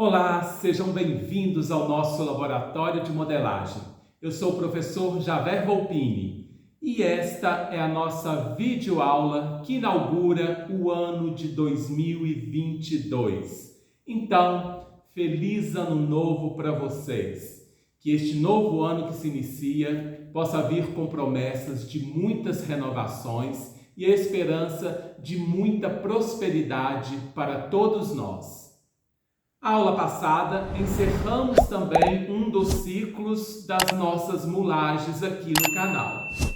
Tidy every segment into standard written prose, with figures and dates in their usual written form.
Olá, sejam bem-vindos ao nosso laboratório de modelagem. Eu sou o professor Javer Volpini e esta é a nossa videoaula que inaugura o ano de 2022. Então, feliz ano novo para vocês! Que este novo ano que se inicia possa vir com promessas de muitas renovações e a esperança de muita prosperidade para todos nós. A aula passada, encerramos também um dos ciclos das nossas mulagens aqui no canal.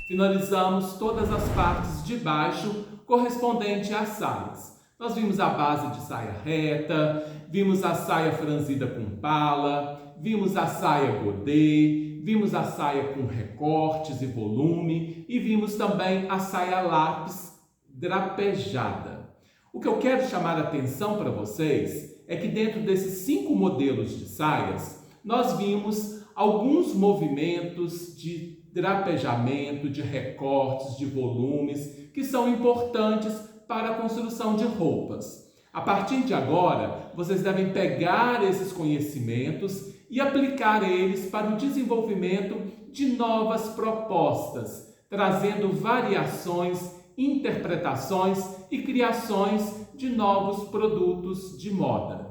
Finalizamos todas as partes de baixo correspondente às saias. Nós vimos a base de saia reta, vimos a saia franzida com pala, vimos a saia godê, vimos a saia com recortes e volume e vimos também a saia lápis drapejada. O que eu quero chamar a atenção para vocês é que dentro desses 5 modelos de saias, nós vimos alguns movimentos de drapejamento, de recortes, de volumes, que são importantes para a construção de roupas. A partir de agora, vocês devem pegar esses conhecimentos e aplicar eles para o desenvolvimento de novas propostas, trazendo variações, interpretações e criações de novos produtos de moda.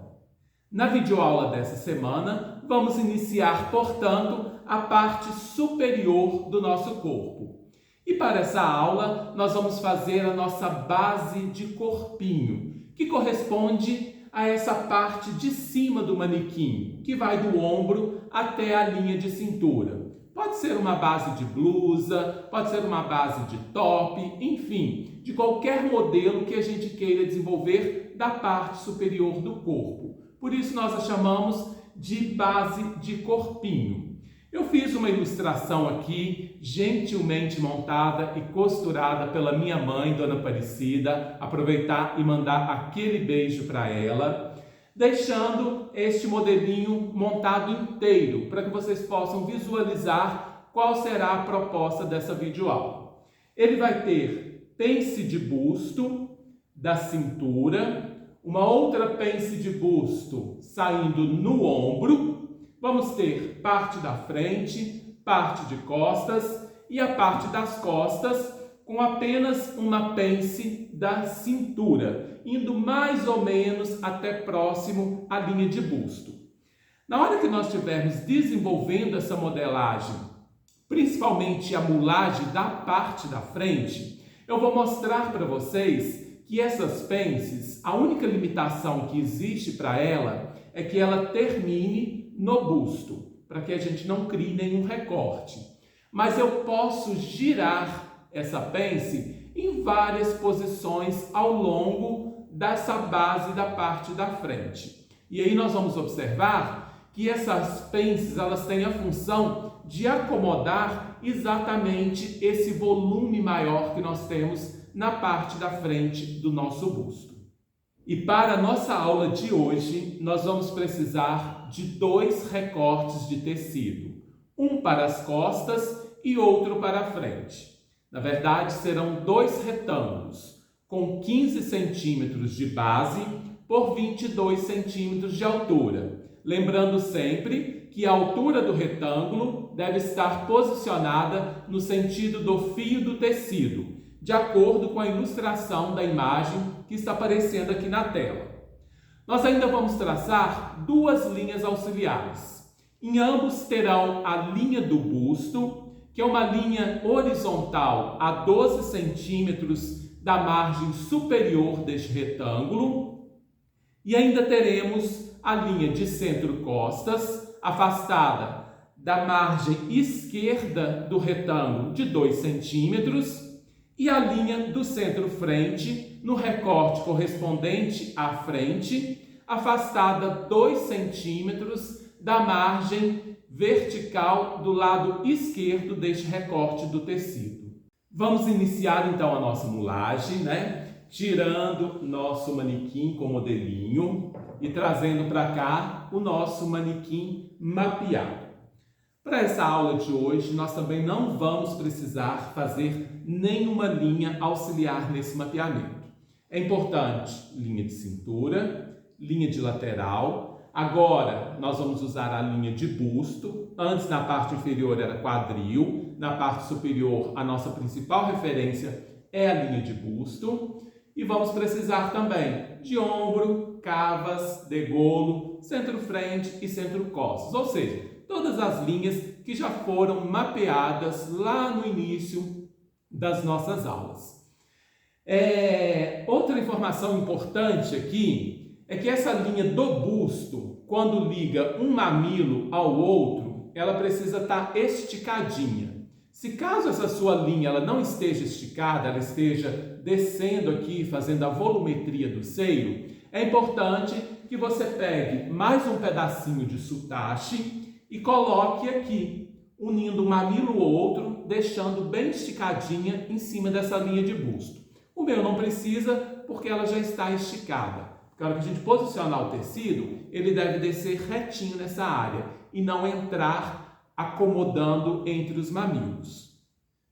Na videoaula dessa semana, vamos iniciar, portanto, a parte superior do nosso corpo. E para essa aula, nós vamos fazer a nossa base de corpinho, que corresponde a essa parte de cima do manequim, que vai do ombro até a linha de cintura. Pode ser uma base de blusa, pode ser uma base de top, enfim, de qualquer modelo que a gente queira desenvolver da parte superior do corpo. Por isso nós a chamamos de base de corpinho. Eu fiz uma ilustração aqui, gentilmente montada e costurada pela minha mãe, Dona Aparecida. Aproveitar e mandar aquele beijo para ela, deixando este modelinho montado inteiro, para que vocês possam visualizar qual será a proposta dessa videoaula. Ele vai ter pence de busto da cintura, uma outra pence de busto saindo no ombro, vamos ter parte da frente, parte de costas e a parte das costas com apenas uma pence da cintura, indo mais ou menos até próximo à linha de busto. Na hora que nós estivermos desenvolvendo essa modelagem, principalmente a mulagem da parte da frente, eu vou mostrar para vocês que essas pences, a única limitação que existe para ela é que ela termine no busto, para que a gente não crie nenhum recorte. Mas eu posso girar essa pence em várias posições ao longo dessa base da parte da frente. E aí nós vamos observar que essas pences elas têm a função de acomodar exatamente esse volume maior que nós temos na parte da frente do nosso busto. E para a nossa aula de hoje, nós vamos precisar de 2 recortes de tecido, um para as costas e outro para a frente. Na verdade, serão 2 retângulos, com 15 centímetros de base por 22 centímetros de altura. Lembrando sempre que a altura do retângulo deve estar posicionada no sentido do fio do tecido, de acordo com a ilustração da imagem que está aparecendo aqui na tela. Nós ainda vamos traçar 2 linhas auxiliares. Em ambos terão a linha do busto, que é uma linha horizontal a 12 centímetros da margem superior deste retângulo. E ainda teremos a linha de centro-costas, afastada da margem esquerda do retângulo de 2 centímetros, e a linha do centro-frente, no recorte correspondente à frente, afastada 2 centímetros da margem vertical do lado esquerdo deste recorte do tecido. Vamos iniciar então a nossa mulagem, Tirando nosso manequim com modelinho e trazendo para cá o nosso manequim mapeado. Para essa aula de hoje, nós também não vamos precisar fazer nenhuma linha auxiliar nesse mapeamento. É importante linha de cintura, linha de lateral, Agora, nós vamos usar a linha de busto. Antes, na parte inferior, era quadril. Na parte superior, a nossa principal referência é a linha de busto. E vamos precisar também de ombro, cavas, degolo, centro-frente e centro-costas. Ou seja, todas as linhas que já foram mapeadas lá no início das nossas aulas. Outra informação importante aqui é que essa linha do busto, quando liga um mamilo ao outro, ela precisa estar esticadinha. Se caso essa sua linha ela não esteja esticada, ela esteja descendo aqui, fazendo a volumetria do seio, é importante que você pegue mais um pedacinho de sutache e coloque aqui, unindo um mamilo ao outro, deixando bem esticadinha em cima dessa linha de busto. O meu não precisa, porque ela já está esticada. Na hora que a gente posicionar o tecido, ele deve descer retinho nessa área e não entrar acomodando entre os mamilos.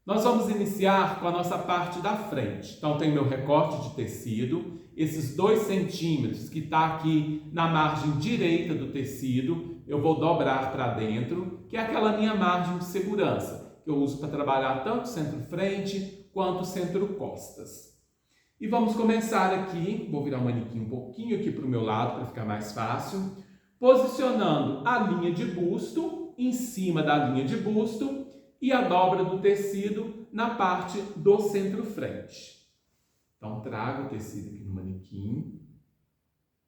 Nós vamos iniciar com a nossa parte da frente. Então, tem meu recorte de tecido, esses 2 centímetros que está aqui na margem direita do tecido, eu vou dobrar para dentro, que é aquela minha margem de segurança, que eu uso para trabalhar tanto centro-frente quanto centro-costas. E vamos começar aqui, vou virar o manequim um pouquinho aqui para o meu lado, para ficar mais fácil, posicionando a linha de busto em cima da linha de busto e a dobra do tecido na parte do centro-frente. Então, trago o tecido aqui no manequim,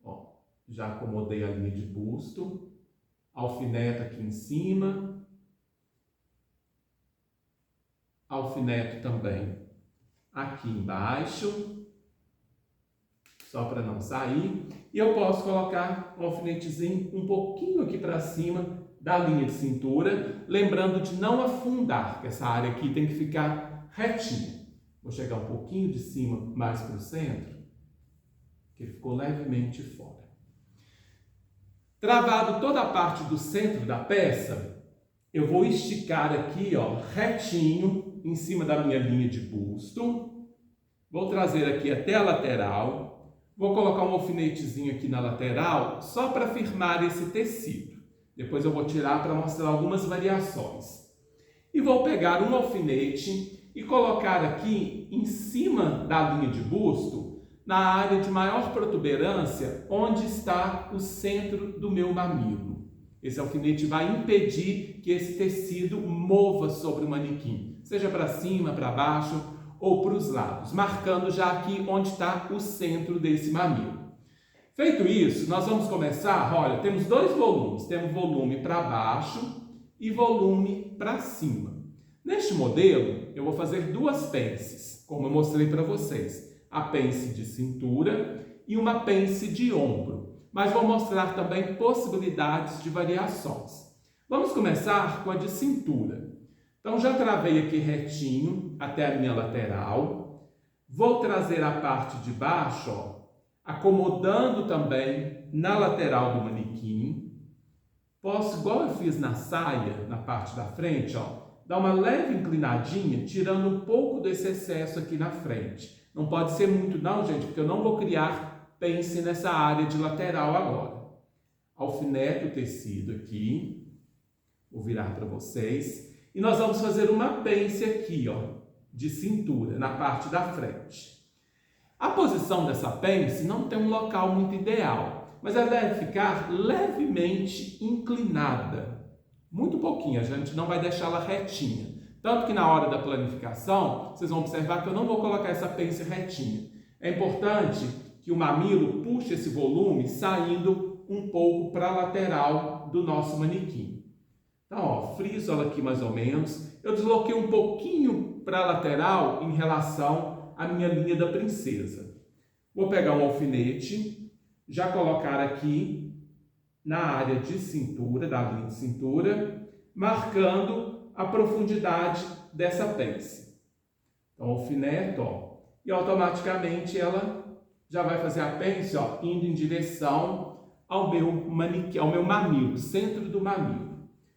ó, já acomodei a linha de busto, alfineto aqui em cima, alfineto também aqui embaixo, só para não sair, e eu posso colocar um alfinetezinho um pouquinho aqui para cima da linha de cintura, lembrando de não afundar, que essa área aqui tem que ficar retinha. Vou chegar um pouquinho de cima mais para o centro, que ele ficou levemente fora. Travado toda a parte do centro da peça, eu vou esticar aqui, ó, retinho, em cima da minha linha de busto. Vou trazer aqui até a lateral. Vou colocar um alfinetezinho aqui na lateral, só para firmar esse tecido. Depois eu vou tirar para mostrar algumas variações. E vou pegar um alfinete e colocar aqui em cima da linha de busto, na área de maior protuberância, onde está o centro do meu mamilo. Esse alfinete vai impedir que esse tecido mova sobre o manequim, seja para cima, para baixo ou para os lados, marcando já aqui onde está o centro desse mamilo. Feito isso, nós vamos começar, olha, temos 2 volumes, temos volume para baixo e volume para cima. Neste modelo, eu vou fazer 2 pences, como eu mostrei para vocês, a pence de cintura e uma pence de ombro, mas vou mostrar também possibilidades de variações. Vamos começar com a de cintura. Então, já travei aqui retinho até a minha lateral. Vou trazer a parte de baixo, ó, acomodando também na lateral do manequim. Posso, igual eu fiz na saia, na parte da frente, ó, dar uma leve inclinadinha, tirando um pouco desse excesso aqui na frente. Não pode ser muito não, gente, porque eu não vou criar pence nessa área de lateral agora. Alfineto o tecido aqui. Vou virar para vocês. E nós vamos fazer uma pence aqui, ó, de cintura, na parte da frente. A posição dessa pence não tem um local muito ideal, mas ela deve ficar levemente inclinada. Muito pouquinho, a gente não vai deixá-la retinha. Tanto que na hora da planificação, vocês vão observar que eu não vou colocar essa pence retinha. É importante que o mamilo puxe esse volume saindo um pouco para a lateral do nosso manequim. Então, ó, friso ela aqui mais ou menos. Eu desloquei um pouquinho para a lateral em relação à minha linha da princesa. Vou pegar um alfinete, já colocar aqui na área de cintura, da linha de cintura, marcando a profundidade dessa pence. Então, alfineto, ó, e automaticamente ela já vai fazer a pence, ó, indo em direção ao meu manequim, ao meu mamilo, centro do mamilo.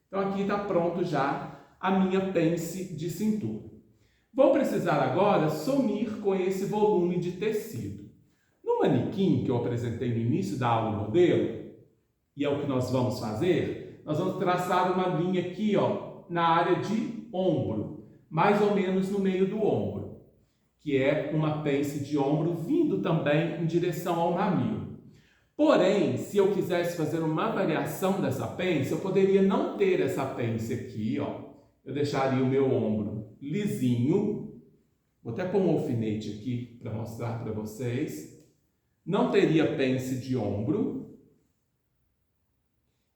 Então, aqui está pronto já a minha pence de cintura. Vou precisar agora sumir com esse volume de tecido. No manequim que eu apresentei no início da aula modelo, e é o que nós vamos fazer, nós vamos traçar uma linha aqui, ó, na área de ombro, mais ou menos no meio do ombro, que é uma pence de ombro vindo também em direção ao mamilo. Porém, se eu quisesse fazer uma variação dessa pence, eu poderia não ter essa pence aqui, ó. Eu deixaria o meu ombro lisinho. Vou até pôr um alfinete aqui para mostrar para vocês. Não teria pence de ombro.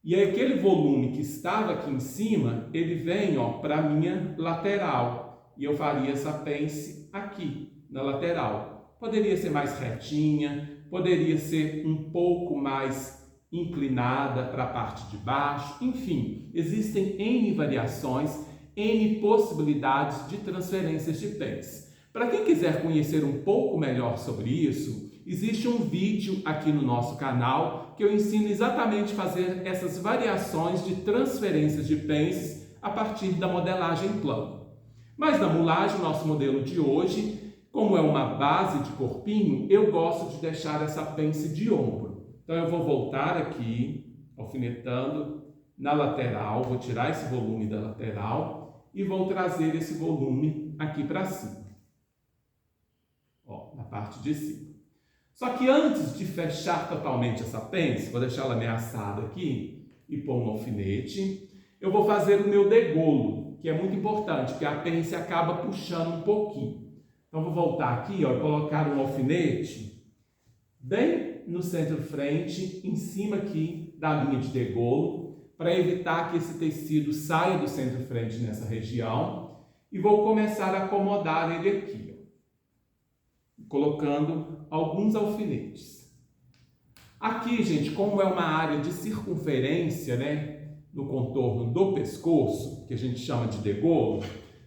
E aí, aquele volume que estava aqui em cima, ele vem, ó, para a minha lateral. E eu faria essa pence aqui, na lateral. Poderia ser mais retinha, poderia ser um pouco mais inclinada para a parte de baixo. Enfim, existem N variações, N possibilidades de transferências de pence. Para quem quiser conhecer um pouco melhor sobre isso, existe um vídeo aqui no nosso canal que eu ensino exatamente a fazer essas variações de transferências de pences a partir da modelagem plana. Mas na mulagem, nosso modelo de hoje, como é uma base de corpinho, eu gosto de deixar essa pence de ombro. Então eu vou voltar aqui, alfinetando na lateral, vou tirar esse volume da lateral e vou trazer esse volume aqui para cima. Ó, na parte de cima. Só que antes de fechar totalmente essa pence, vou deixar ela ameaçada aqui e pôr um alfinete, eu vou fazer o meu degolo, que é muito importante, porque a pence acaba puxando um pouquinho. Então, vou voltar aqui, ó, e colocar um alfinete bem no centro-frente, em cima aqui da linha de degolo, para evitar que esse tecido saia do centro-frente nessa região. E vou começar a acomodar ele aqui, ó, colocando alguns alfinetes. Aqui, gente, como é uma área de circunferência, né, no contorno do pescoço, que a gente chama de degolo,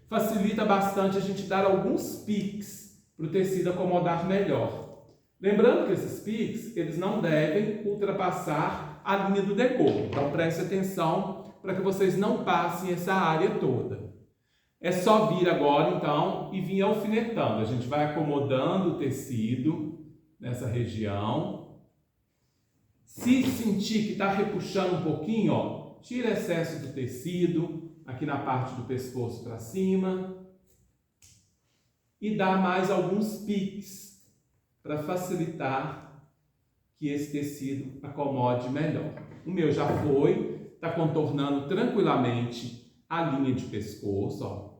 facilita bastante a gente dar alguns piques para o tecido acomodar melhor. Lembrando que esses piques, eles não devem ultrapassar a linha do degolo. Então, preste atenção para que vocês não passem essa área toda. É só vir agora, então, e vir alfinetando. A gente vai acomodando o tecido nessa região. Se sentir que está repuxando um pouquinho, ó, tira excesso do tecido aqui na parte do pescoço para cima e dá mais alguns piques para facilitar que esse tecido acomode melhor. O meu já foi, está contornando tranquilamente a linha de pescoço, ó. Vou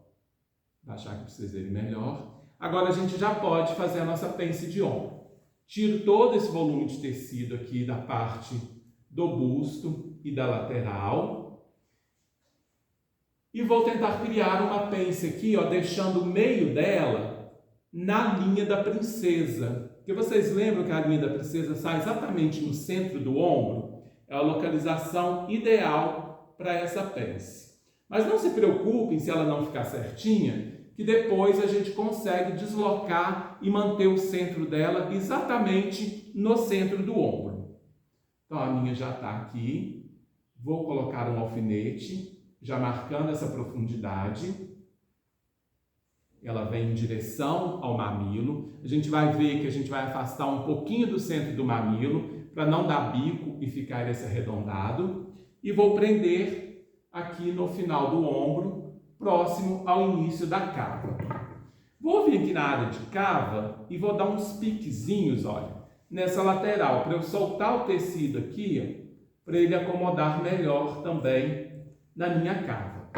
baixar aqui para vocês verem melhor. Agora a gente já pode fazer a nossa pence de ombro. Tiro todo esse volume de tecido aqui da parte do busto e da lateral. E vou tentar criar uma pence aqui, ó, deixando o meio dela na linha da princesa. Porque vocês lembram que a linha da princesa sai exatamente no centro do ombro? É a localização ideal para essa pence. Mas não se preocupem se ela não ficar certinha, que depois a gente consegue deslocar e manter o centro dela exatamente no centro do ombro. Então a minha já está aqui. Vou colocar um alfinete, já marcando essa profundidade. Ela vem em direção ao mamilo. A gente vai ver que a gente vai afastar um pouquinho do centro do mamilo para não dar bico e ficar esse arredondado. E vou prender aqui no final do ombro, próximo ao início da cava. Vou vir aqui na área de cava e vou dar uns piquezinhos, olha, nessa lateral, para eu soltar o tecido aqui, para ele acomodar melhor também na minha cava.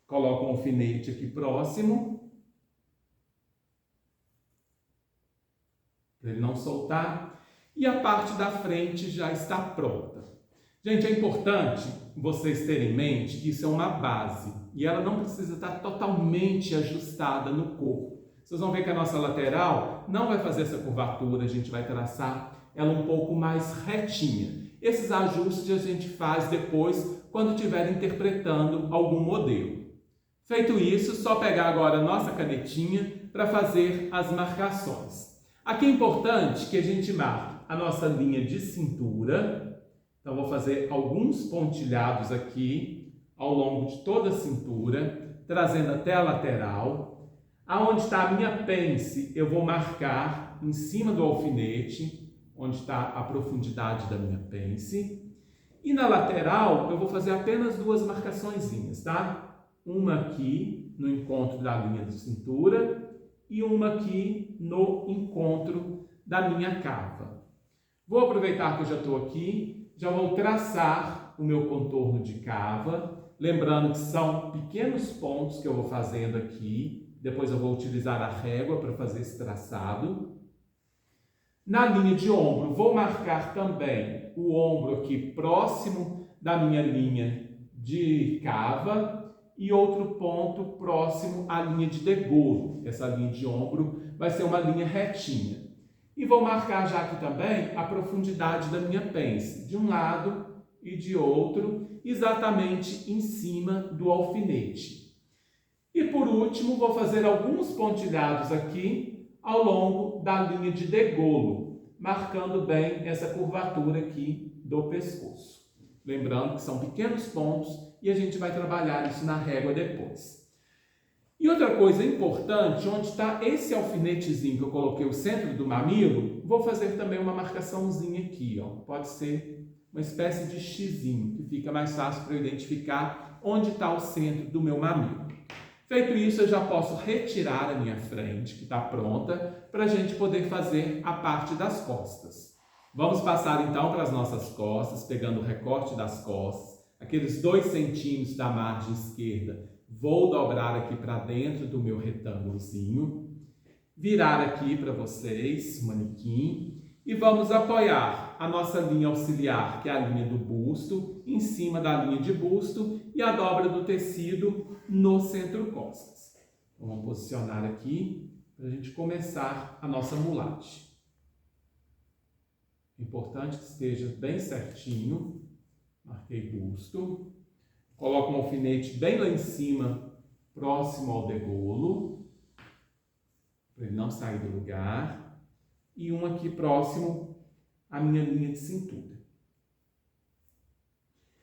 Coloco um alfinete aqui próximo, para ele não soltar, e a parte da frente já está pronta. Gente, é importante vocês terem em mente que isso é uma base e ela não precisa estar totalmente ajustada no corpo. Vocês vão ver que a nossa lateral não vai fazer essa curvatura, a gente vai traçar ela um pouco mais retinha. Esses ajustes a gente faz depois quando estiver interpretando algum modelo. Feito isso, só pegar agora a nossa canetinha para fazer as marcações. Aqui é importante que a gente marque a nossa linha de cintura. Então, vou fazer alguns pontilhados aqui ao longo de toda a cintura, trazendo até a lateral. Aonde está a minha pence, eu vou marcar em cima do alfinete, onde está a profundidade da minha pence. E na lateral eu vou fazer apenas duas marcaçõezinhas, tá? Uma aqui no encontro da linha de cintura e uma aqui no encontro da minha cava. Vou aproveitar que eu já estou aqui, já vou traçar o meu contorno de cava, lembrando que são pequenos pontos que eu vou fazendo aqui, depois eu vou utilizar a régua para fazer esse traçado. Na linha de ombro, vou marcar também o ombro aqui próximo da minha linha de cava e outro ponto próximo à linha de degolo. Essa linha de ombro vai ser uma linha retinha. E vou marcar já aqui também a profundidade da minha pence, de um lado e de outro, exatamente em cima do alfinete. E por último, vou fazer alguns pontilhados aqui ao longo da linha de degolo, marcando bem essa curvatura aqui do pescoço. Lembrando que são pequenos pontos e a gente vai trabalhar isso na régua depois. E outra coisa importante, onde está esse alfinetezinho que eu coloquei o centro do mamilo, vou fazer também uma marcaçãozinha aqui, ó. Pode ser uma espécie de xizinho, que fica mais fácil para eu identificar onde está o centro do meu mamilo. Feito isso, eu já posso retirar a minha frente, que está pronta, para a gente poder fazer a parte das costas. Vamos passar então para as nossas costas, pegando o recorte das costas, aqueles 2 centímetros da margem esquerda. Vou dobrar aqui para dentro do meu retângulozinho, virar aqui para vocês o manequim e vamos apoiar a nossa linha auxiliar, que é a linha do busto, em cima da linha de busto e a dobra do tecido no centro-costas. Vamos posicionar aqui para a gente começar a nossa mulagem. É importante que esteja bem certinho. Marquei busto. Coloco um alfinete bem lá em cima, próximo ao degolo, para ele não sair do lugar. E um aqui próximo à minha linha de cintura.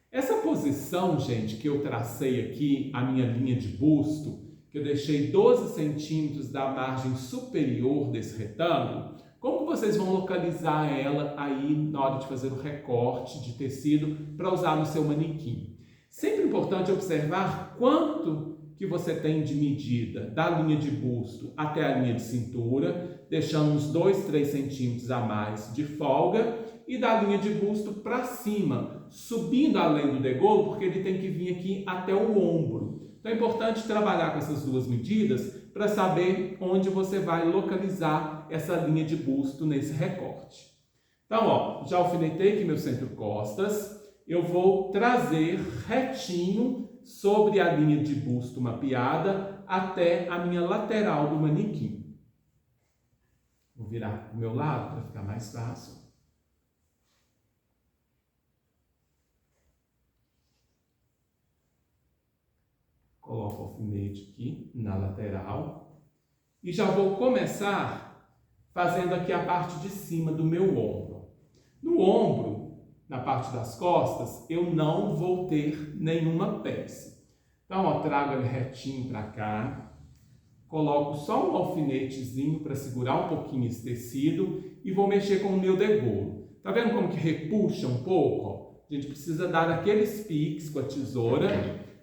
Essa posição, gente, que eu tracei aqui, a minha linha de busto, que eu deixei 12 centímetros da margem superior desse retângulo, como que vocês vão localizar ela aí na hora de fazer o recorte de tecido para usar no seu manequim? Sempre importante observar quanto que você tem de medida da linha de busto até a linha de cintura, deixando uns 2, 3 centímetros a mais de folga, e da linha de busto para cima, subindo além do degolo, porque ele tem que vir aqui até o ombro. Então é importante trabalhar com essas duas medidas para saber onde você vai localizar essa linha de busto nesse recorte. Então, ó, já alfinetei aqui meu centro-costas. Eu vou trazer retinho sobre a linha de busto mapeada até a minha lateral do manequim. Vou virar para o meu lado para ficar mais fácil. Coloco o alfinete aqui na lateral e já vou começar fazendo aqui a parte de cima do meu ombro. No ombro, na parte das costas, eu não vou ter nenhuma pence. Então, ó, trago ele retinho para cá, coloco só um alfinetezinho para segurar um pouquinho esse tecido e vou mexer com o meu degolo. Tá vendo como que repuxa um pouco? Ó? A gente precisa dar aqueles piques com a tesoura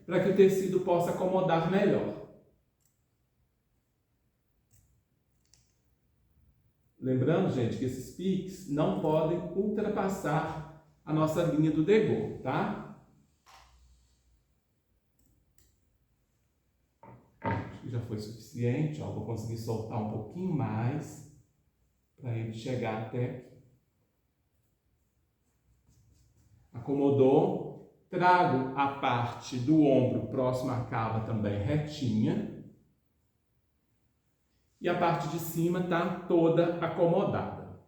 para que o tecido possa acomodar melhor. Lembrando, gente, que esses piques não podem ultrapassar a nossa linha do degolo, tá? Acho que já foi suficiente, ó. Vou conseguir soltar um pouquinho mais para ele chegar até aqui. Acomodou. Trago a parte do ombro próximo à cava também retinha. E a parte de cima está toda acomodada.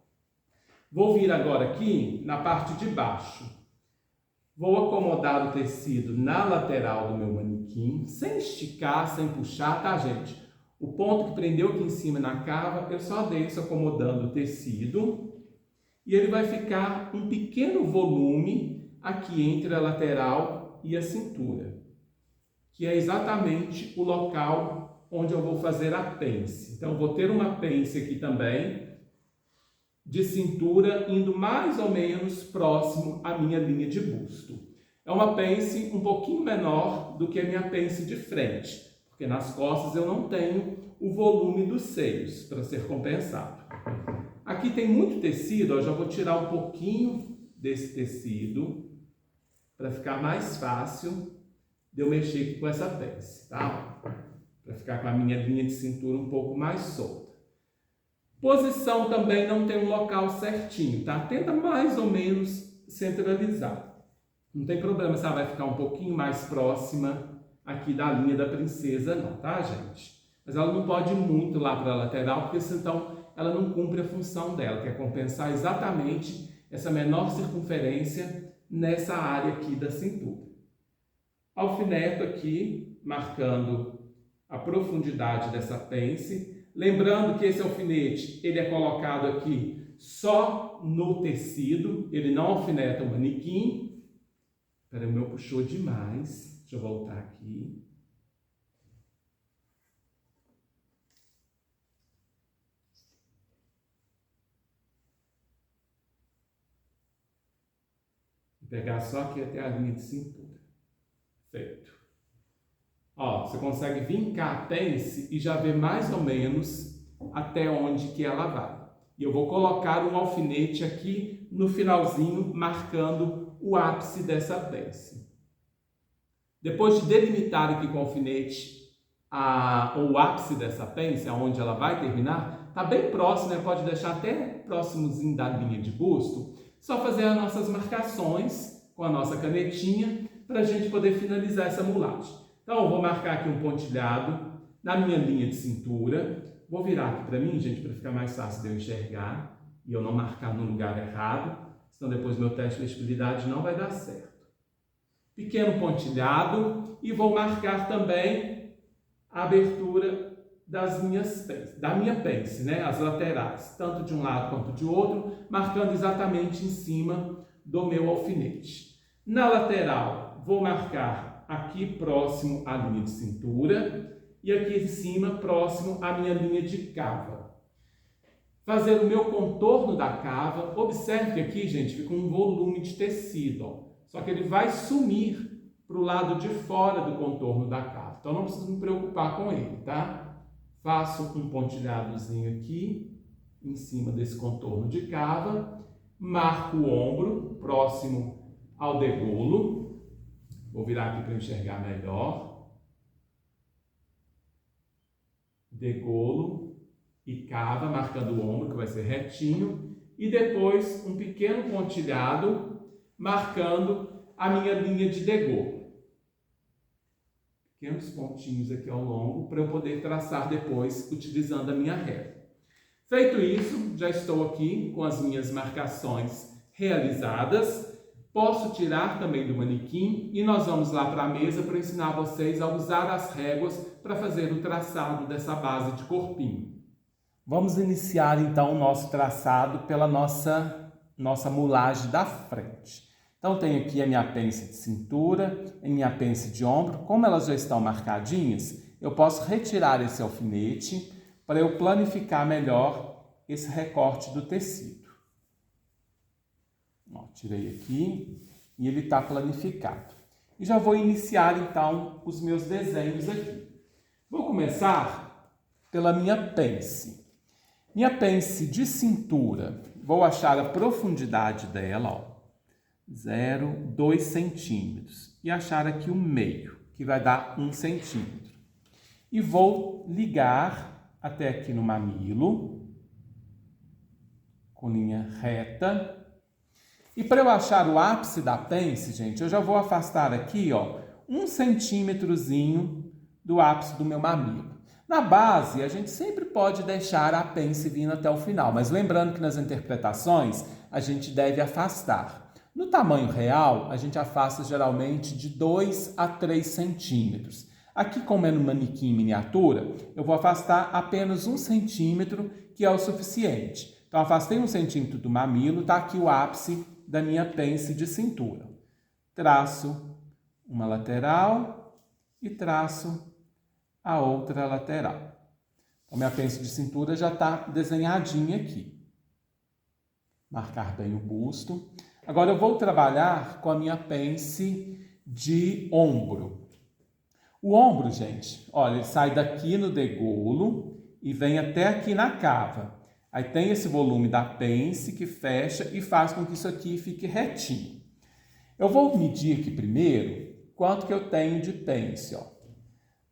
Vou vir agora aqui na parte de baixo. Vou acomodar o tecido na lateral do meu manequim, sem esticar, sem puxar, tá, gente? O ponto que prendeu aqui em cima na cava, eu só desço acomodando o tecido e ele vai ficar um pequeno volume aqui entre a lateral e a cintura, que é exatamente o local onde eu vou fazer a pence. Então, eu vou ter uma pence aqui também, de cintura, indo mais ou menos próximo à minha linha de busto. É uma pence um pouquinho menor do que a minha pence de frente, porque nas costas eu não tenho o volume dos seios para ser compensado. Aqui tem muito tecido, eu já vou tirar um pouquinho desse tecido para ficar mais fácil de eu mexer aqui com essa pence, tá? Para ficar com a minha linha de cintura um pouco mais solta. Posição também não tem um local certinho, tá? Tenta mais ou menos centralizar. Não tem problema se ela vai ficar um pouquinho mais próxima aqui da linha da princesa não, tá, gente? Mas ela não pode ir muito lá para a lateral, porque senão ela não cumpre a função dela, que é compensar exatamente essa menor circunferência nessa área aqui da cintura. Alfineto aqui, marcando a profundidade dessa pence. Lembrando que esse alfinete, ele é colocado aqui só no tecido, ele não alfineta o manequim. Espera, o meu puxou demais. Deixa eu voltar aqui. Vou pegar só aqui até a linha de cintura. Feito. Ó, você consegue vincar a pence e já ver mais ou menos até onde que ela vai. E eu vou colocar um alfinete aqui no finalzinho, marcando o ápice dessa pence. Depois de delimitar aqui com o alfinete o ápice dessa pence, aonde ela vai terminar, tá bem próximo, né? Pode deixar até próximozinho da linha de busto. Só fazer as nossas marcações com a nossa canetinha para a gente poder finalizar essa mulagem. Então, eu vou marcar aqui um pontilhado na minha linha de cintura. Vou virar aqui para mim, gente, para ficar mais fácil de eu enxergar e eu não marcar no lugar errado, senão depois meu teste de legibilidade não vai dar certo. Pequeno pontilhado e vou marcar também a abertura da minha pence, né? As laterais, tanto de um lado quanto de outro, marcando exatamente em cima do meu alfinete. Na lateral, vou marcar aqui próximo à linha de cintura e aqui em cima próximo à minha linha de cava. Fazer o meu contorno da cava. Observe que aqui, gente, fica um volume de tecido, ó. Só que ele vai sumir para o lado de fora do contorno da cava. Então não preciso me preocupar com ele, tá? Faço um pontilhadozinho aqui em cima desse contorno de cava, marco o ombro próximo ao degolo. Vou virar aqui para enxergar melhor. Degolo e cava, marcando o ombro, que vai ser retinho. E depois um pequeno pontilhado, marcando a minha linha de degolo. Pequenos pontinhos aqui ao longo, para eu poder traçar depois, utilizando a minha régua. Feito isso, já estou aqui com as minhas marcações realizadas. Posso tirar também do manequim e nós vamos lá para a mesa para ensinar vocês a usar as réguas para fazer o traçado dessa base de corpinho. Vamos iniciar então o nosso traçado pela nossa mulagem da frente. Então tenho aqui a minha pence de cintura, a minha pence de ombro. Como elas já estão marcadinhas, eu posso retirar esse alfinete para eu planificar melhor esse recorte do tecido. Ó, tirei aqui e ele está planificado. E já vou iniciar então os meus desenhos aqui. Vou começar pela minha pence. Minha pence de cintura, vou achar a profundidade dela, ó, 0,2 centímetros. E achar aqui o meio, que vai dar 1 centímetro. E vou ligar até aqui no mamilo, com linha reta. E para eu achar o ápice da pence, gente, eu já vou afastar aqui, ó, 1 centímetrozinho do ápice do meu mamilo. Na base, a gente sempre pode deixar a pence vindo até o final, mas lembrando que nas interpretações a gente deve afastar. No tamanho real, a gente afasta geralmente de 2 a 3 centímetros. Aqui, como é no manequim miniatura, eu vou afastar apenas 1 centímetro, que é o suficiente. Então, afastei 1 centímetro do mamilo, está aqui o ápice da minha pence de cintura. Traço uma lateral e traço a outra lateral. Então, minha pence de cintura já está desenhadinha aqui. Marcar bem o busto. Agora eu vou trabalhar com a minha pence de ombro. O ombro, gente, olha, ele sai daqui no degolo e vem até aqui na cava. Aí tem esse volume da pence que fecha e faz com que isso aqui fique retinho. Eu vou medir aqui primeiro quanto que eu tenho de pence, ó.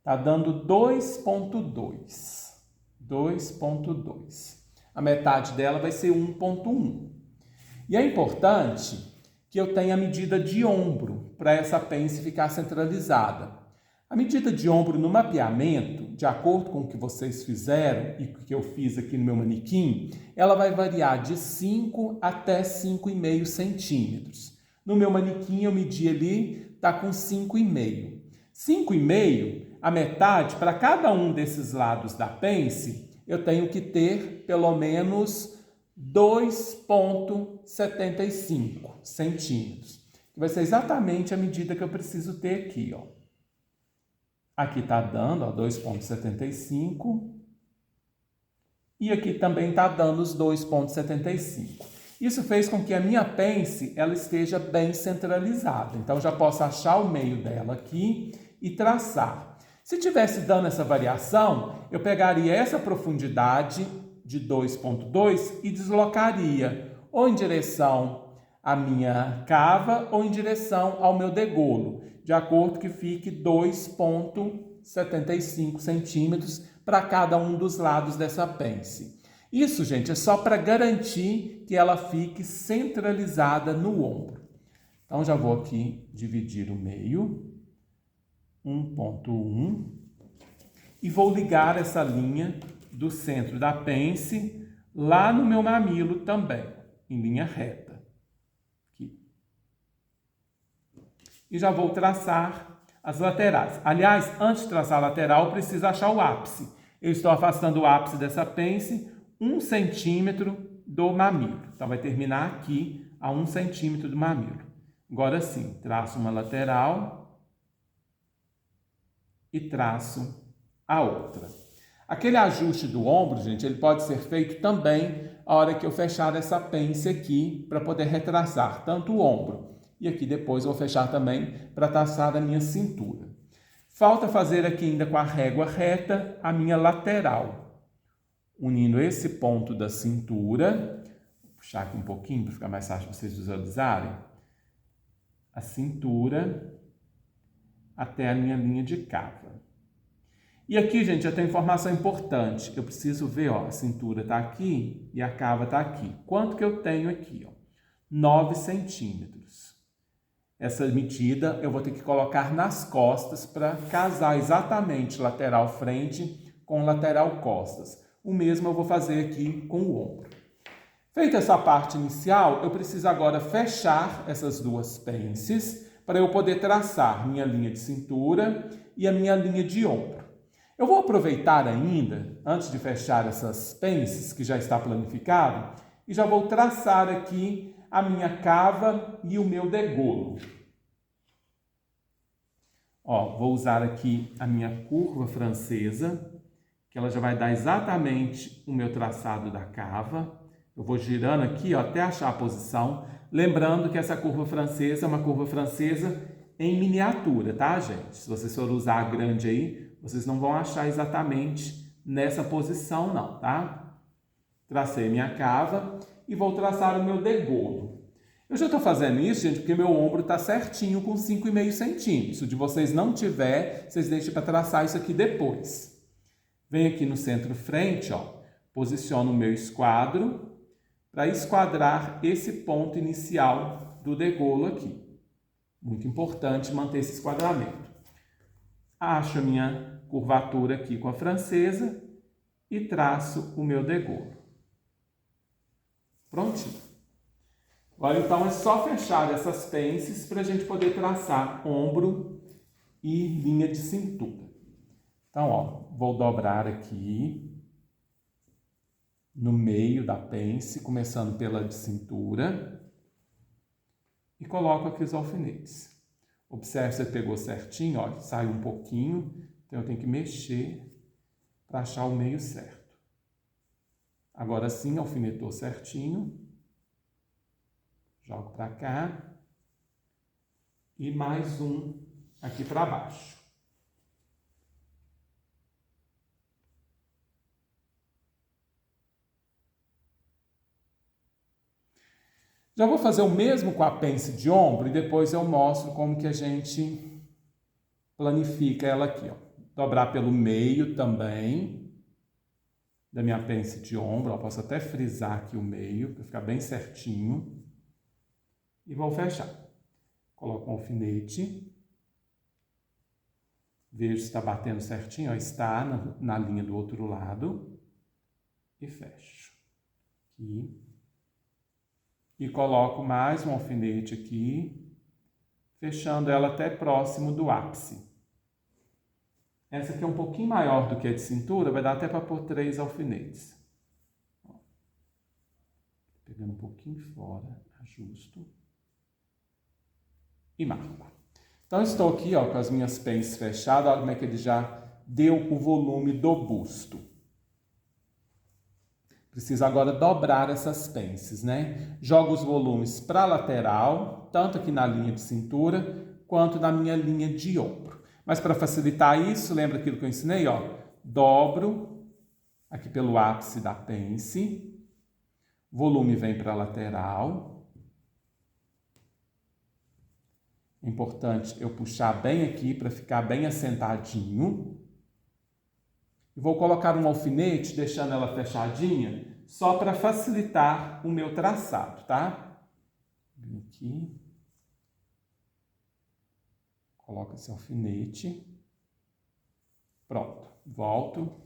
Tá dando 2,2. 2,2. A metade dela vai ser 1,1. E é importante que eu tenha a medida de ombro para essa pence ficar centralizada. A medida de ombro no mapeamento, de acordo com o que vocês fizeram e o que eu fiz aqui no meu manequim, ela vai variar de 5 até 5,5 centímetros. No meu manequim eu medi ali, está com 5,5. 5,5, a metade, para cada um desses lados da pence, eu tenho que ter pelo menos 2,75 centímetros. Que vai ser exatamente a medida que eu preciso ter aqui, ó. Aqui está dando, ó, 2,75. E aqui também está dando os 2,75. Isso fez com que a minha pence ela esteja bem centralizada. Então, já posso achar o meio dela aqui e traçar. Se tivesse dando essa variação, eu pegaria essa profundidade de 2,2 e deslocaria ou em direção à minha cava ou em direção ao meu degolo, de acordo que fique 2,75 centímetros para cada um dos lados dessa pence. Isso, gente, é só para garantir que ela fique centralizada no ombro. Então, já vou aqui dividir o meio, 1,1, e vou ligar essa linha do centro da pence lá no meu mamilo também, em linha reta. Aqui. E já vou traçar as laterais. Aliás, antes de traçar a lateral, eu preciso achar o ápice. Eu estou afastando o ápice dessa pence 1 centímetro do mamilo. Então, vai terminar aqui a 1 centímetro do mamilo. Agora sim, traço uma lateral e traço a outra. Aquele ajuste do ombro, gente, ele pode ser feito também a hora que eu fechar essa pence aqui para poder retraçar tanto o ombro. E aqui depois eu vou fechar também para traçar a minha cintura. Falta fazer aqui ainda com a régua reta a minha lateral. Unindo esse ponto da cintura, vou puxar aqui um pouquinho para ficar mais fácil vocês visualizarem, a cintura até a minha linha de cava. E aqui, gente, já tem informação importante. Eu preciso ver, ó, a cintura está aqui e a cava está aqui. Quanto que eu tenho aqui? Ó? 9 centímetros. Essa medida eu vou ter que colocar nas costas para casar exatamente lateral frente com lateral costas. O mesmo eu vou fazer aqui com o ombro. Feita essa parte inicial, eu preciso agora fechar essas duas pences para eu poder traçar minha linha de cintura e a minha linha de ombro. Eu vou aproveitar ainda, antes de fechar essas pences, que já está planificado, e já vou traçar aqui a minha cava e o meu degolo. Ó, vou usar aqui a minha curva francesa, que ela já vai dar exatamente o meu traçado da cava. Eu vou girando aqui, ó, até achar a posição. Lembrando que essa curva francesa é uma curva francesa em miniatura, tá, gente? Se vocês forem usar a grande aí, vocês não vão achar exatamente nessa posição, não, tá? Tracei minha cava e vou traçar o meu degolo. Eu já estou fazendo isso, gente, porque meu ombro está certinho com 5,5 centímetros. Se de vocês não tiver, vocês deixem para traçar isso aqui depois. Venho aqui no centro frente, ó, posiciono o meu esquadro para esquadrar esse ponto inicial do degolo aqui. Muito importante manter esse esquadramento. Acho a minha curvatura aqui com a francesa e traço o meu degolo. Prontinho. Agora, então, é só fechar essas pences para a gente poder traçar ombro e linha de cintura. Então, ó, vou dobrar aqui no meio da pence, começando pela de cintura, e coloco aqui os alfinetes. Observe se pegou certinho, ó, sai um pouquinho, então eu tenho que mexer para achar o meio certo. Agora sim, alfinetou certinho. Jogo para cá. E mais um aqui para baixo. Já vou fazer o mesmo com a pence de ombro e depois eu mostro como que a gente planifica ela aqui, ó. Dobrar pelo meio também da minha pence de ombro, ó. Posso até frisar aqui o meio para ficar bem certinho. E vou fechar. Coloco um alfinete. Vejo se está batendo certinho, ó. Está na linha do outro lado. E fecho. Aqui. E coloco mais um alfinete aqui, fechando ela até próximo do ápice. Essa aqui é um pouquinho maior do que a de cintura, vai dar até para pôr 3 alfinetes. Pegando um pouquinho fora, ajusto e marco. Então, estou aqui, ó, com as minhas pences fechadas, olha como é que ele já deu o volume do busto. Preciso agora dobrar essas pences, né? Jogo os volumes para a lateral, tanto aqui na linha de cintura, quanto na minha linha de ombro. Mas para facilitar isso, lembra aquilo que eu ensinei, ó? Dobro aqui pelo ápice da pence, volume vem para a lateral. É importante eu puxar bem aqui para ficar bem assentadinho. E vou colocar um alfinete, deixando ela fechadinha, só para facilitar o meu traçado, tá? Vem aqui. Coloco esse alfinete. Pronto, volto.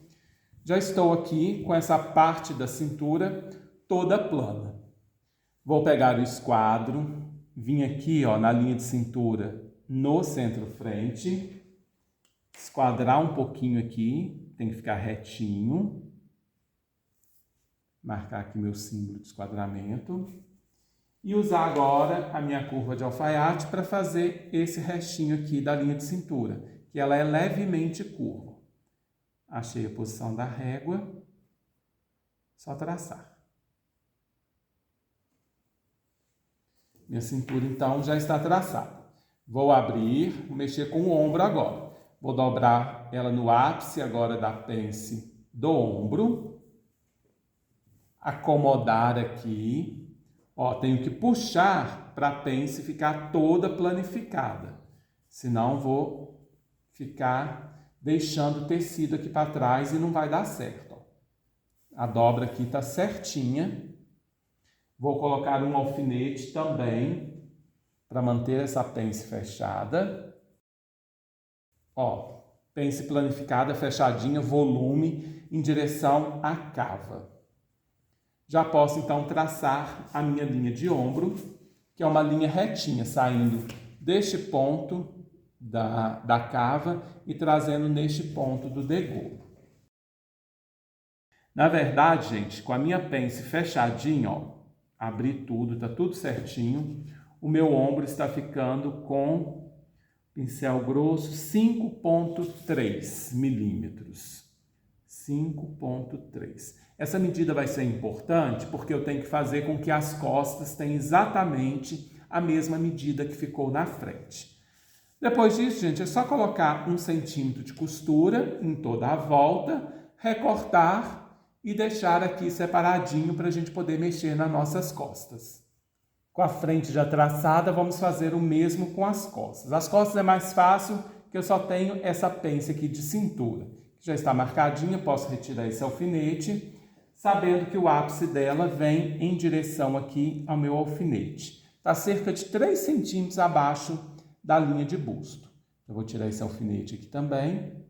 Já estou aqui com essa parte da cintura toda plana. Vou pegar o esquadro, vim aqui, ó, na linha de cintura, no centro-frente, esquadrar um pouquinho aqui. Tem que ficar retinho. Marcar aqui meu símbolo de esquadramento. E usar agora a minha curva de alfaiate para fazer esse restinho aqui da linha de cintura, que ela é levemente curva. Achei a posição da régua. Só traçar. Minha cintura, então, já está traçada. Vou abrir, mexer com o ombro agora. Vou dobrar ela no ápice agora da pence do ombro. Acomodar aqui. Ó, tenho que puxar para a pence ficar toda planificada. Senão vou ficar deixando o tecido aqui para trás e não vai dar certo. Ó. A dobra aqui está certinha. Vou colocar um alfinete também para manter essa pence fechada. Ó, pence planificada, fechadinha, volume em direção à cava. Já posso, então, traçar a minha linha de ombro, que é uma linha retinha, saindo deste ponto da cava e trazendo neste ponto do degouro. Na verdade, gente, com a minha pence fechadinha, ó, abri tudo, tá tudo certinho, o meu ombro está ficando com pincel grosso 5,3 milímetros. 5,3. Essa medida vai ser importante porque eu tenho que fazer com que as costas tenham exatamente a mesma medida que ficou na frente. Depois disso, gente, é só colocar 1 centímetro de costura em toda a volta, recortar e deixar aqui separadinho para a gente poder mexer nas nossas costas. Com a frente já traçada, vamos fazer o mesmo com as costas. As costas é mais fácil, que eu só tenho essa pence aqui de cintura, que já está marcadinha, posso retirar esse alfinete, sabendo que o ápice dela vem em direção aqui ao meu alfinete. Está cerca de 3 centímetros abaixo da linha de busto. Eu vou tirar esse alfinete aqui também,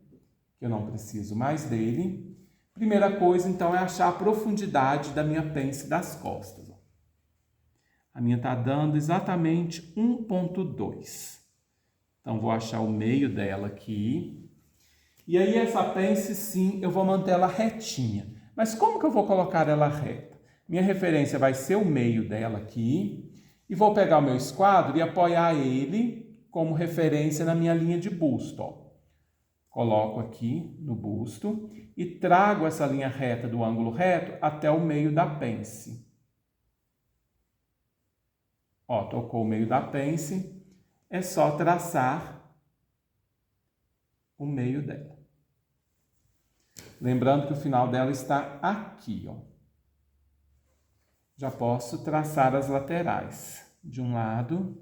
que eu não preciso mais dele. Primeira coisa, então, é achar a profundidade da minha pence das costas. A minha está dando exatamente 1,2. Então, vou achar o meio dela aqui. E aí, essa pence, sim, eu vou manter ela retinha. Mas como que eu vou colocar ela reta? Minha referência vai ser o meio dela aqui. E vou pegar o meu esquadro e apoiar ele como referência na minha linha de busto. Ó. Coloco aqui no busto e trago essa linha reta do ângulo reto até o meio da pence. Ó, tocou o meio da pence, é só traçar o meio dela. Lembrando que o final dela está aqui, ó. Já posso traçar as laterais de um lado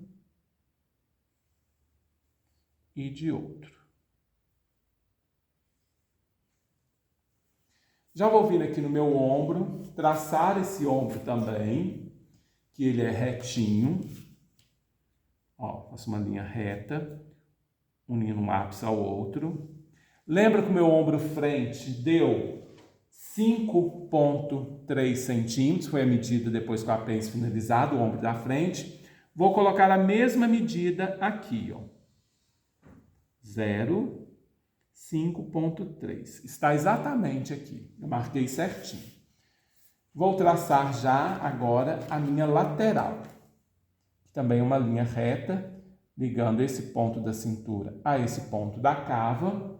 e de outro. Já vou vir aqui no meu ombro, traçar esse ombro também, que ele é retinho. Ó, faço uma linha reta, unindo um ápice ao outro. Lembra que o meu ombro frente deu 5,3 centímetros, foi a medida depois com a pence finalizada, o ombro da frente. Vou colocar a mesma medida aqui, ó. 5,3. Está exatamente aqui, eu marquei certinho. Vou traçar já agora a minha lateral. Também uma linha reta, ligando esse ponto da cintura a esse ponto da cava.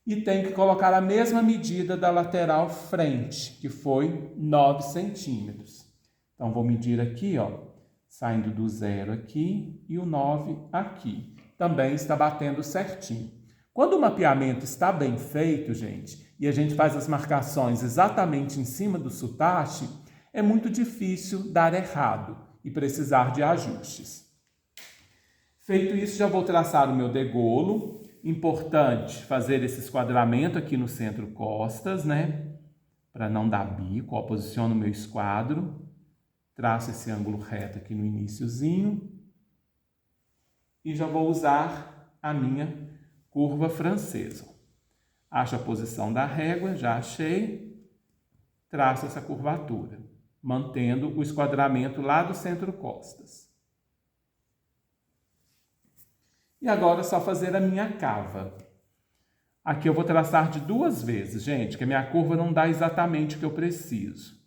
E tenho que colocar a mesma medida da lateral frente, que foi 9 centímetros. Então, vou medir aqui, ó, saindo do 0 aqui e o 9 aqui. Também está batendo certinho. Quando o mapeamento está bem feito, gente, e a gente faz as marcações exatamente em cima do sotache, é muito difícil dar errado e precisar de ajustes. Feito isso, já vou traçar o meu degolo. Importante fazer esse esquadramento aqui no centro costas, né? Para não dar bico, ó, posiciono o meu esquadro, traço esse ângulo reto aqui no iniciozinho e já vou usar a minha curva francesa. Acho a posição da régua, já achei, traço essa curvatura, mantendo o esquadramento lá do centro costas. E agora é só fazer a minha cava. Aqui eu vou traçar de 2 vezes, gente, que a minha curva não dá exatamente o que eu preciso.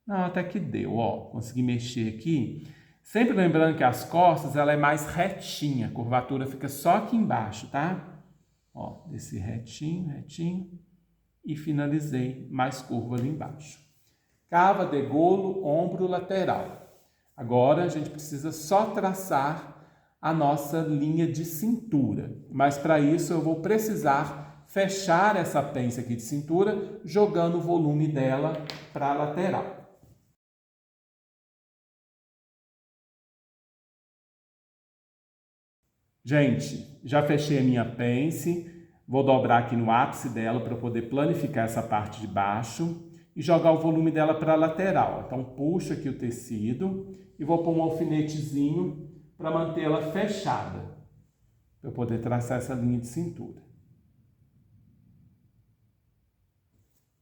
Não, até que deu, ó. Consegui mexer aqui. Sempre lembrando que as costas, ela é mais retinha. A curvatura fica só aqui embaixo, tá? Ó, desci retinho, retinho. E finalizei mais curva ali embaixo. Cava, degolo, ombro, lateral. Agora a gente precisa só traçar a nossa linha de cintura. Mas para isso eu vou precisar fechar essa pence aqui de cintura, jogando o volume dela para a lateral. Gente, já fechei a minha pence, vou dobrar aqui no ápice dela para poder planificar essa parte de baixo e jogar o volume dela para a lateral. Então puxo aqui o tecido e vou pôr um alfinetezinho para mantê-la fechada, para eu poder traçar essa linha de cintura.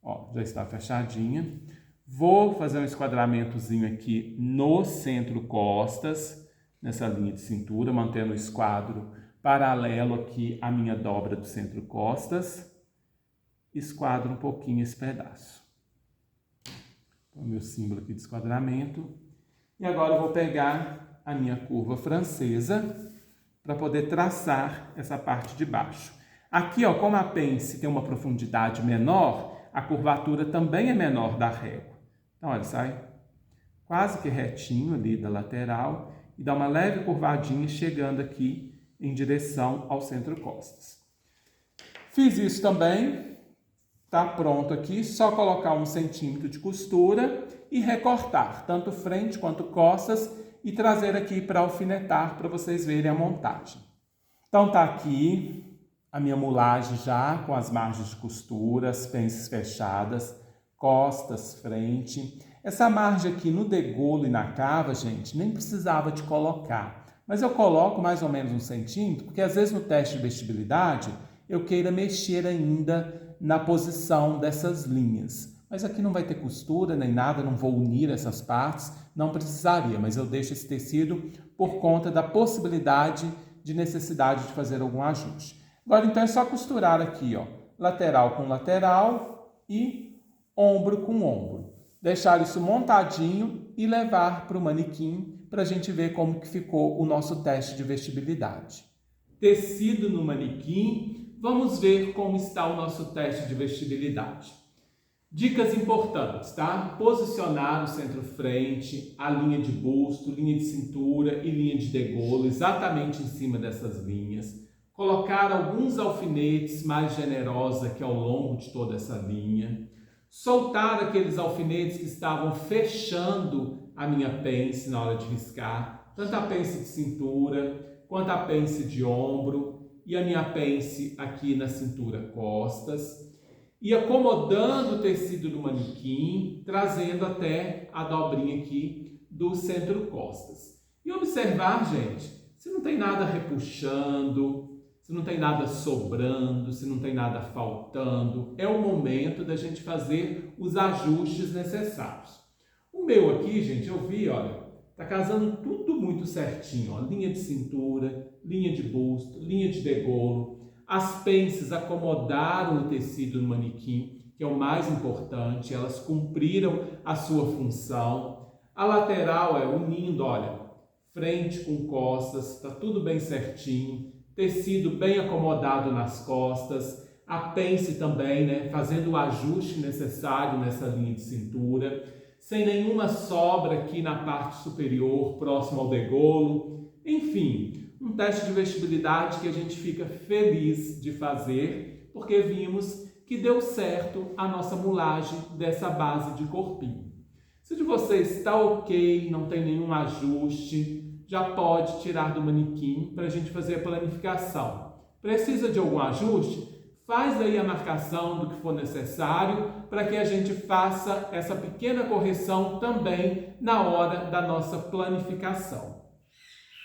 Ó, já está fechadinha. Vou fazer um esquadramentozinho aqui no centro costas, nessa linha de cintura, mantendo o esquadro paralelo aqui à minha dobra do centro costas. Esquadro um pouquinho esse pedaço. O meu símbolo aqui de esquadramento. E agora eu vou pegar a minha curva francesa para poder traçar essa parte de baixo. Aqui, ó, como a pence tem uma profundidade menor, a curvatura também é menor da régua. Então, olha, sai quase que retinho ali da lateral e dá uma leve curvadinha chegando aqui em direção ao centro costas. Fiz isso também, tá pronto aqui, só colocar 1 centímetro de costura e recortar, tanto frente quanto costas, e trazer aqui para alfinetar, para vocês verem a montagem. Então tá aqui a minha mulagem já com as margens de costura, as pences fechadas, costas, frente. Essa margem aqui no degolo e na cava, gente, nem precisava de colocar. Mas eu coloco mais ou menos 1 centímetro, porque às vezes no teste de vestibilidade eu queira mexer ainda na posição dessas linhas. Mas aqui não vai ter costura nem nada, não vou unir essas partes, não precisaria, mas eu deixo esse tecido por conta da possibilidade de necessidade de fazer algum ajuste. Agora, então, é só costurar aqui, ó, lateral com lateral e ombro com ombro. Deixar isso montadinho e levar para o manequim para a gente ver como que ficou o nosso teste de vestibilidade. Tecido no manequim, vamos ver como está o nosso teste de vestibilidade. Dicas importantes, tá? Posicionar o centro-frente, a linha de busto, linha de cintura e linha de degolo exatamente em cima dessas linhas. Colocar alguns alfinetes mais generosos aqui ao longo de toda essa linha. Soltar aqueles alfinetes que estavam fechando a minha pence na hora de riscar, tanto a pence de cintura quanto a pence de ombro e a minha pence aqui na cintura costas. E acomodando o tecido do manequim, trazendo até a dobrinha aqui do centro costas. E observar, gente, se não tem nada repuxando, se não tem nada sobrando, se não tem nada faltando, é o momento da gente fazer os ajustes necessários. O meu aqui, gente, eu vi, olha, tá casando tudo muito certinho, ó, linha de cintura, linha de busto, linha de degolo. As pences acomodaram o tecido no manequim, que é o mais importante, elas cumpriram a sua função. A lateral é unindo, olha, frente com costas, está tudo bem certinho, tecido bem acomodado nas costas, a pence também, né, fazendo o ajuste necessário nessa linha de cintura, sem nenhuma sobra aqui na parte superior, próximo ao degolo, enfim. Um teste de vestibilidade que a gente fica feliz de fazer, porque vimos que deu certo a nossa mulagem dessa base de corpinho. Se de vocês está ok, não tem nenhum ajuste, já pode tirar do manequim para a gente fazer a planificação. Precisa de algum ajuste? Faz aí a marcação do que for necessário para que a gente faça essa pequena correção também na hora da nossa planificação.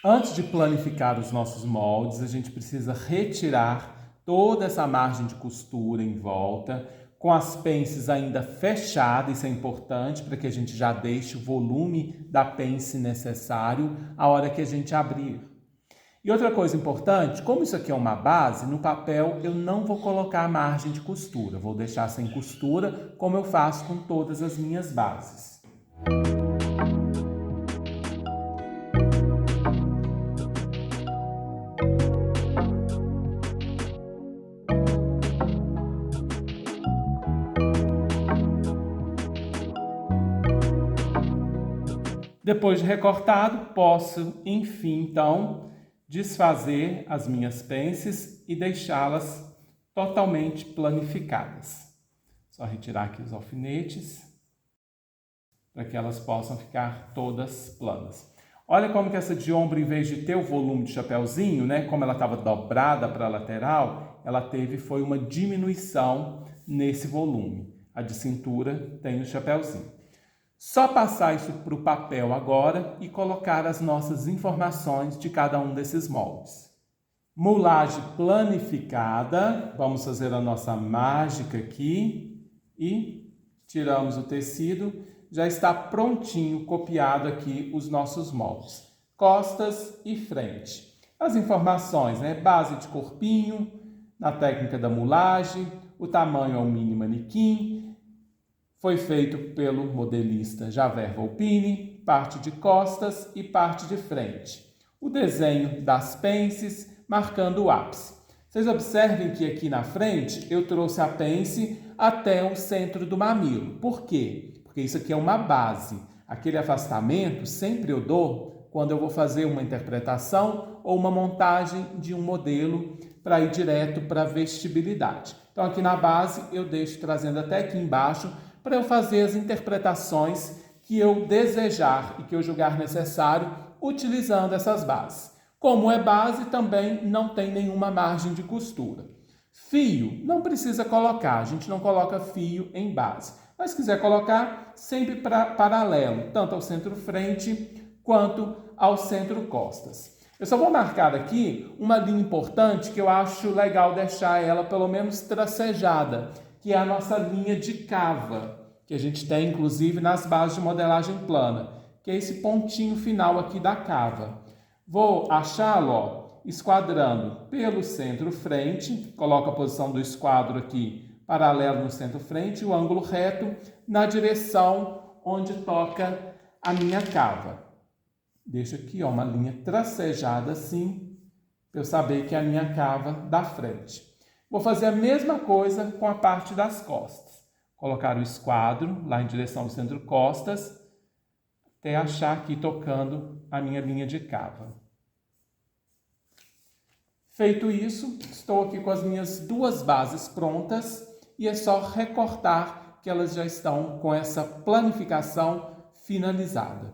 Antes de planificar os nossos moldes, a gente precisa retirar toda essa margem de costura em volta, com as pences ainda fechadas, isso é importante para que a gente já deixe o volume da pence necessário a hora que a gente abrir. E outra coisa importante, como isso aqui é uma base, no papel eu não vou colocar a margem de costura, vou deixar sem costura, como eu faço com todas as minhas bases. Depois de recortado, posso, enfim, então, desfazer as minhas pences e deixá-las totalmente planificadas. Só retirar aqui os alfinetes para que elas possam ficar todas planas. Olha como que essa de ombro, em vez de ter o volume de chapéuzinho, né, como ela estava dobrada para a lateral, ela foi uma diminuição nesse volume. A de cintura tem o chapéuzinho. Só passar isso para o papel agora e colocar as nossas informações de cada um desses moldes. Mulagem planificada. Vamos fazer a nossa mágica aqui e tiramos o tecido. Já está prontinho, copiado aqui os nossos moldes. Costas e frente. As informações, né? Base de corpinho, na técnica da mulagem, o tamanho é um mini manequim. Foi feito pelo modelista Javer Volpini, parte de costas e parte de frente. O desenho das pences, marcando o ápice. Vocês observem que aqui na frente eu trouxe a pence até o centro do mamilo. Por quê? Porque isso aqui é uma base. Aquele afastamento sempre eu dou quando eu vou fazer uma interpretação ou uma montagem de um modelo para ir direto para a vestibilidade. Então aqui na base eu deixo trazendo até aqui embaixo para eu fazer as interpretações que eu desejar e que eu julgar necessário utilizando essas bases. Como é base, também não tem nenhuma margem de costura. Fio, não precisa colocar, a gente não coloca fio em base. Mas se quiser colocar, sempre paralelo, tanto ao centro-frente quanto ao centro-costas. Eu só vou marcar aqui uma linha importante que eu acho legal deixar ela pelo menos tracejada, que é a nossa linha de cava, que a gente tem inclusive nas bases de modelagem plana, que é esse pontinho final aqui da cava. Vou achá-lo, ó, esquadrando pelo centro-frente, coloco a posição do esquadro aqui paralelo no centro-frente, o ângulo reto na direção onde toca a minha cava. Deixo aqui, ó, uma linha tracejada assim, para eu saber que é a minha cava da frente. Vou fazer a mesma coisa com a parte das costas. colocar o esquadro lá em direção ao centro costas, até achar aqui tocando a minha linha de cava. Feito isso, estou aqui com as minhas duas bases prontas e é só recortar que elas já estão com essa planificação finalizada.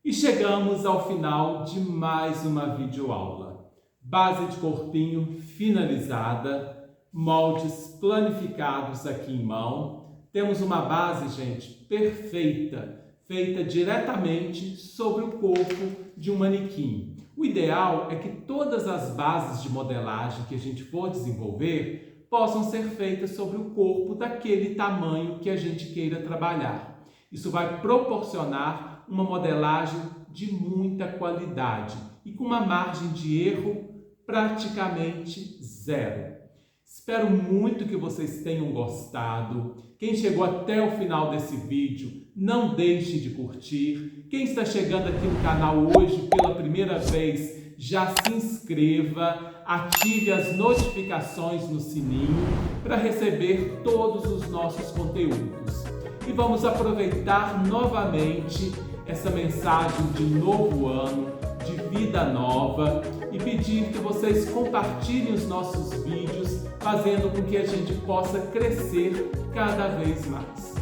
E chegamos ao final de mais uma videoaula. Base de corpinho finalizada, moldes planificados aqui em mão. Temos uma base, gente, perfeita, feita diretamente sobre o corpo de um manequim. O ideal é que todas as bases de modelagem que a gente for desenvolver possam ser feitas sobre o corpo daquele tamanho que a gente queira trabalhar. Isso vai proporcionar uma modelagem de muita qualidade e com uma margem de erro praticamente zero. Espero muito que vocês tenham gostado. Quem chegou até o final desse vídeo, não deixe de curtir. Quem está chegando aqui no canal hoje pela primeira vez, já se inscreva, ative as notificações no sininho para receber todos os nossos conteúdos. E vamos aproveitar novamente essa mensagem de novo ano, de vida nova, e pedir que vocês compartilhem os nossos vídeos, fazendo com que a gente possa crescer cada vez mais.